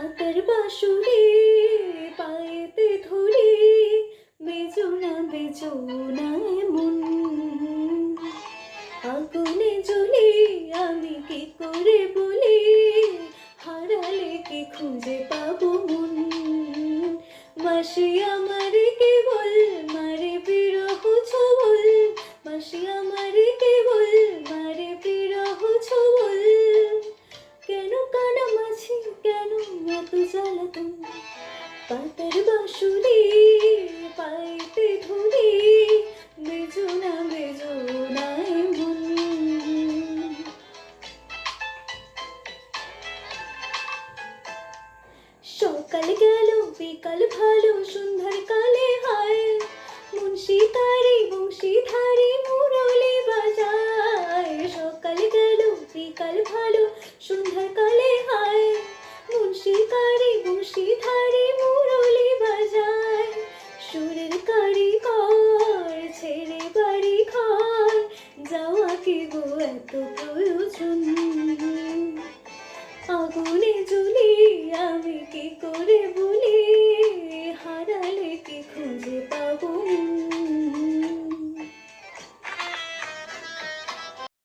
পাতার বাঁশুরি পায়েতে ধরি, বেজো না এমন। আগুনে জ্বলি আমি কি করে বলি, হারালে কি খুঁজে পাবো মন। মাসি আমার কেবল মারে বিরহ ছবল, মাসি আমার কেবল মারে বিরহ ছবল। কেন কানামাছি কেন এত জ্বালাতন, পাতার বাঁশুরি পাইতে ধরি, বেজো না এমন। সকাল গেল বিকাল ভালো সন্ধ্যার কালে হায়, মুন্সি তারি বংশীধারী মুরলি বাজায়। সকাল গেল বিকাল ভালো সন্ধ্যার কালে হায়, মুন্সি তারি বংশীধারী মুরলি বাজায়। সুরের কারিগর ছেড়ে বাড়ি ঘর, যাওয়া কি গো এত প্রয়োজন। আগুনে জ্বলি আমি কি করে বলি,